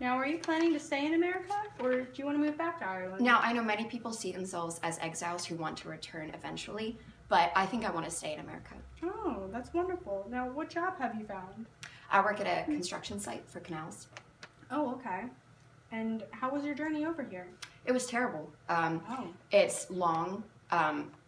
Now, are you planning to stay in America, or do you want to move back to Ireland? Now, I know many people see themselves as exiles who want to return eventually, but I think I want to stay in America. Oh, that's wonderful. Now, what job have you found? I work at a construction site for canals. Oh, okay. And how was your journey over here? It was terrible. It's long.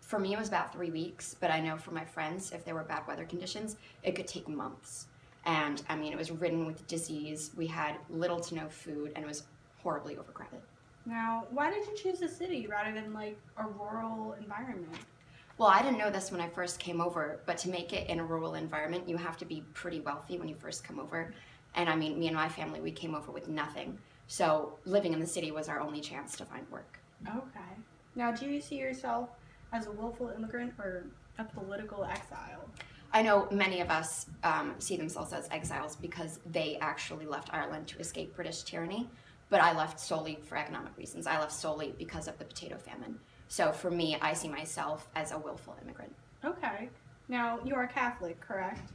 For me, it was about 3 weeks, but I know for my friends, if there were bad weather conditions, it could take months. And I mean, it was ridden with disease. We had little to no food, and it was horribly overcrowded. Now, why did you choose a city rather than like a rural environment? Well, I didn't know this when I first came over, but to make it in a rural environment, you have to be pretty wealthy when you first come over. And I mean, me and my family, we came over with nothing. So living in the city was our only chance to find work. Okay. Now, do you see yourself as a willful immigrant or a political exile? I know many of us see themselves as exiles because they actually left Ireland to escape British tyranny, but I left solely for economic reasons. I left solely because of the potato famine. So for me, I see myself as a willful immigrant. Okay. Now, you are Catholic, correct?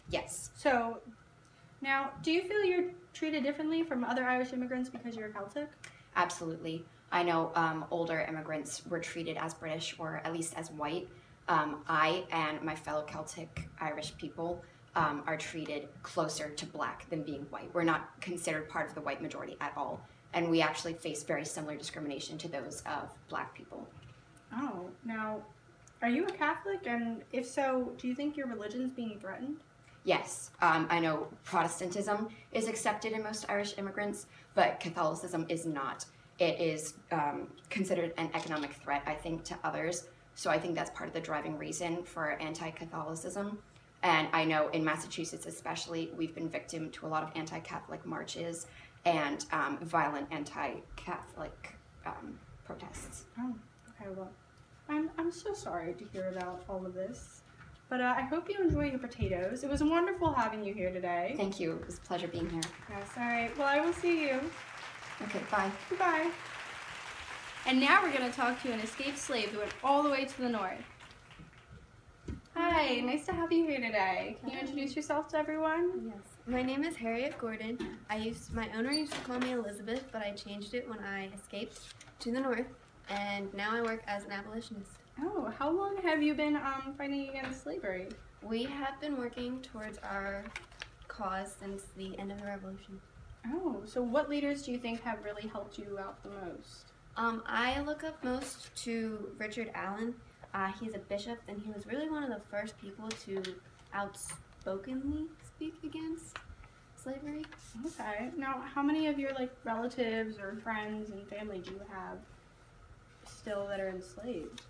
Yes. So, now, do you feel you're treated differently from other Irish immigrants because you're Celtic? Absolutely. I know older immigrants were treated as British or at least as white. I and my fellow Celtic Irish people are treated closer to black than being white. We're not considered part of the white majority at all, and we actually face very similar discrimination to those of black people. Oh, now, are you a Catholic? And if so, do you think your religion is being threatened? Yes, I know Protestantism is accepted in most Irish immigrants, but Catholicism is not. It is considered an economic threat, I think, to others. So I think that's part of the driving reason for anti-Catholicism. And I know in Massachusetts especially, we've been victim to a lot of anti-Catholic marches and violent anti-Catholic protests. Oh, okay, well, I'm so sorry to hear about all of this. But I hope you enjoy your potatoes. It was wonderful having you here today. Thank you. It was a pleasure being here. Yes, all right. Well, I will see you. Okay, bye. Goodbye. And now we're going to talk to an escaped slave who went all the way to the north. Hi, nice to have you here today. Can you introduce yourself to everyone? Yes. My name is Harriet Gordon. My owner used to call me Elizabeth, but I changed it when I escaped to the north, and now I work as an abolitionist. Oh, how long have you been fighting against slavery? We have been working towards our cause since the end of the revolution. Oh, so what leaders do you think have really helped you out the most? I look up most to Richard Allen. He's a bishop, and he was really one of the first people to outspokenly speak against slavery. Okay. Now, how many of your relatives or friends and family do you have still that are enslaved?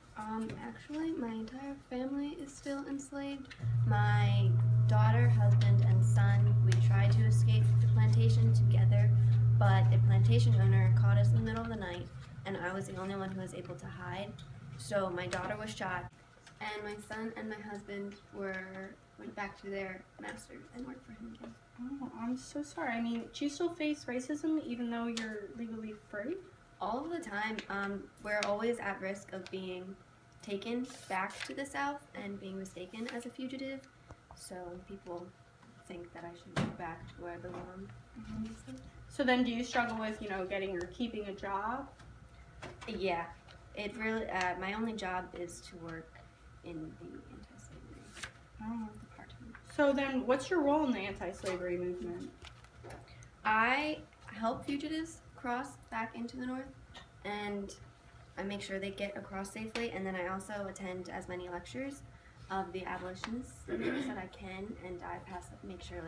Actually, my entire family is still enslaved. My daughter, husband, and son, we tried to escape the plantation together, but the plantation owner caught us in the middle of the night, and I was the only one who was able to hide. So my daughter was shot, and my son and my husband went back to their master and worked for him again. Oh, I'm so sorry. I mean, do you still face racism even though you're legally free? All of the time. We're always at risk of being taken back to the South and being mistaken as a fugitive. So people think that I should go back to where I belong. So then do you struggle with, getting or keeping a job? Yeah. It really, my only job is to work in the anti-slavery department. So then what's your role in the anti-slavery movement? I help fugitives cross back into the North, and I make sure they get across safely, and then I also attend as many lectures of the abolitionists that I can, and I make sure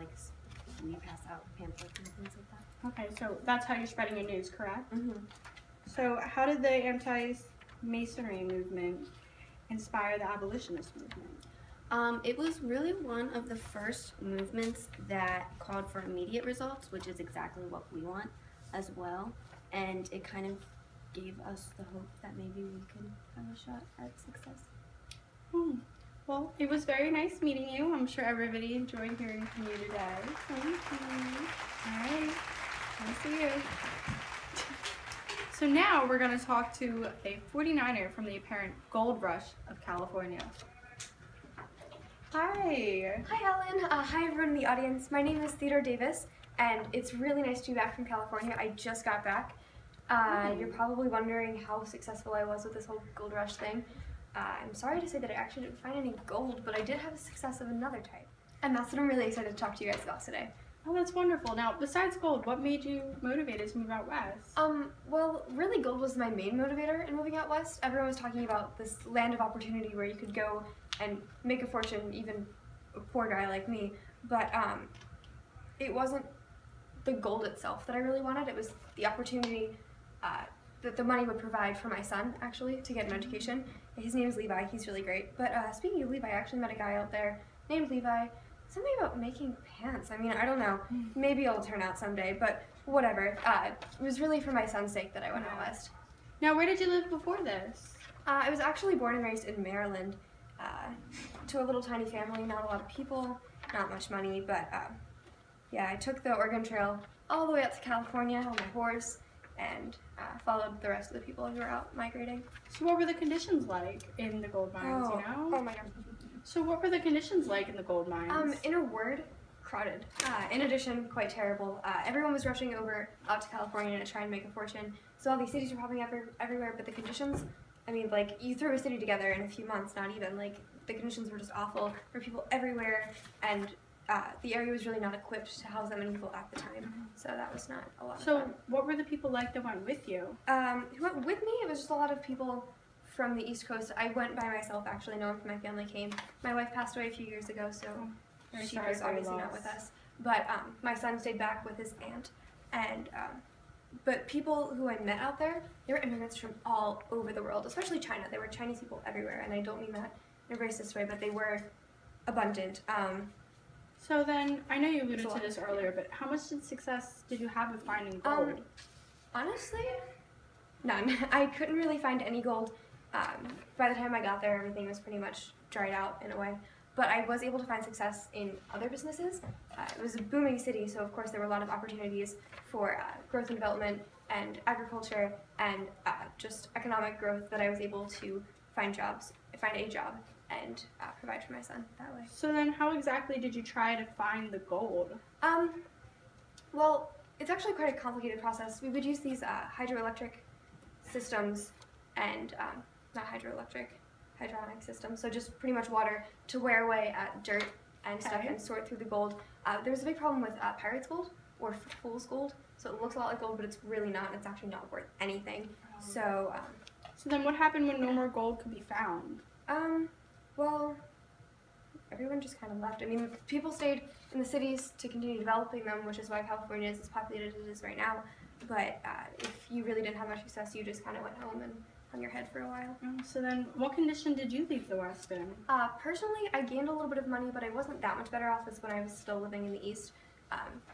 we pass out pamphlets and things like that. Okay, so that's how you're spreading your news, correct? Mm-hmm. So how did the anti-Masonry movement inspire the abolitionist movement? It was really one of the first movements that called for immediate results, which is exactly what we want as well, and it kind of gave us the hope that maybe we could have a shot at success. Well, it was very nice meeting you. I'm sure everybody enjoyed hearing from you today. Thank you. All right, I'll see you. So now we're going to talk to a 49er from the apparent gold rush of California. Hi. Hi, Ellen. Hi, everyone in the audience. My name is Theodore Davis, and it's really nice to be back from California. I just got back. You're probably wondering how successful I was with this whole gold rush thing. I'm sorry to say that I actually didn't find any gold, but I did have a success of another type. And that's what I'm really excited to talk to you guys about today. Oh, that's wonderful. Now, besides gold, what made you motivated to move out west? Well, really gold was my main motivator in moving out west. Everyone was talking about this land of opportunity where you could go and make a fortune, even a poor guy like me. But it wasn't the gold itself that I really wanted. It was the opportunity that the money would provide for my son, actually, to get an education. His name is Levi. He's really great. But speaking of Levi, I actually met a guy out there named Levi. Something about making pants. I mean, I don't know. Maybe it'll turn out someday, but whatever. It was really for my son's sake that I went out west. Now, where did you live before this? I was actually born and raised in Maryland, to a little tiny family, not a lot of people, not much money, but yeah, I took the Oregon Trail all the way out to California on my horse, and followed the rest of the people who were out migrating. So what were the conditions like in the gold mines, you know? Oh my god. So what were the conditions like in the gold mines? In a word, crowded. In addition, quite terrible. Everyone was rushing out to California to try and make a fortune. So all these cities were popping up everywhere, but the conditions, I mean, like, you threw a city together in a few months, not even. Like, the conditions were just awful. There were people everywhere, and the area was really not equipped to house that many people at the time. So that was not a lot of fun. So what were the people like that went with you? Who went with me? It was just a lot of people from the East Coast. I went by myself, actually. No one from my family came. My wife passed away a few years ago, so she was obviously not with us. But my son stayed back with his aunt. And but people who I met out there, they were immigrants from all over the world, especially China. There were Chinese people everywhere, and I don't mean that in a racist way, but they were abundant. So then, I know you alluded to this earlier, but how much success did you have with finding gold? Honestly, none. I couldn't really find any gold. By the time I got there, everything was pretty much dried out in a way. But I was able to find success in other businesses. It was a booming city, so of course there were a lot of opportunities for growth and development and agriculture and just economic growth that I was able to find a job, and provide for my son that way. So then how exactly did you try to find the gold? Well, it's actually quite a complicated process. We would use these hydroelectric systems and not hydronic systems, so just pretty much water to wear away at dirt and stuff and sort through the gold. There was a big problem with pirate's gold or fool's gold, so it looks a lot like gold, but it's really not. It's actually not worth anything. So then what happened when no more gold could be found? Well, everyone just kind of left. I mean, people stayed in the cities to continue developing them, which is why California is as populated as it is right now. But if you really didn't have much success, you just kind of went home and hung your head for a while. So then, what condition did you leave the West in? Personally, I gained a little bit of money, but I wasn't that much better off as when I was still living in the East,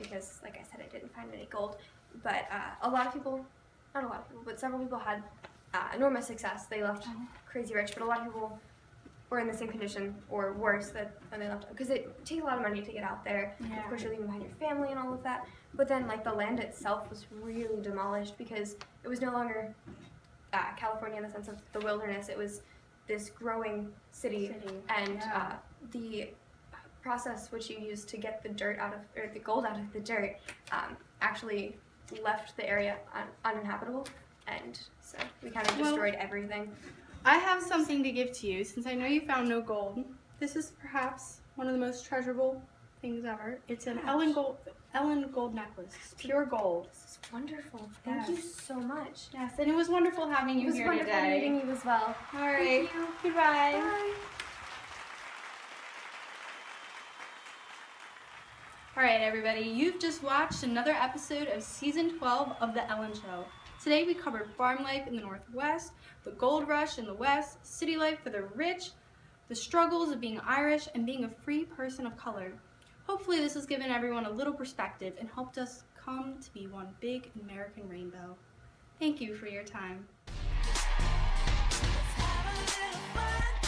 because, like I said, I didn't find any gold. But a lot of people, not a lot of people, but several people had enormous success. They left crazy rich, but a lot of people were in the same condition or worse when they left, because it takes a lot of money to get out there. Yeah. Of course, you're leaving behind your family and all of that. But then, like, the land itself was really demolished because it was no longer California in the sense of the wilderness. It was this growing city. And the process which you use to get the gold out of the dirt actually left the area uninhabitable, and so we kind of destroyed everything. I have something to give to you, since I know you found no gold. This is perhaps one of the most treasurable things ever. It's an Ellen gold necklace. It's pure gold. This is wonderful. Thank you so much. Yes, and it was wonderful having you here today. It was wonderful meeting you as well. All right. Thank you. Goodbye. Bye. All right, everybody. You've just watched another episode of Season 12 of The Ellen Show. Today we covered farm life in the Northwest, the gold rush in the West, city life for the rich, the struggles of being Irish, and being a free person of color. Hopefully this has given everyone a little perspective and helped us come to be one big American rainbow. Thank you for your time. Let's have a little fun.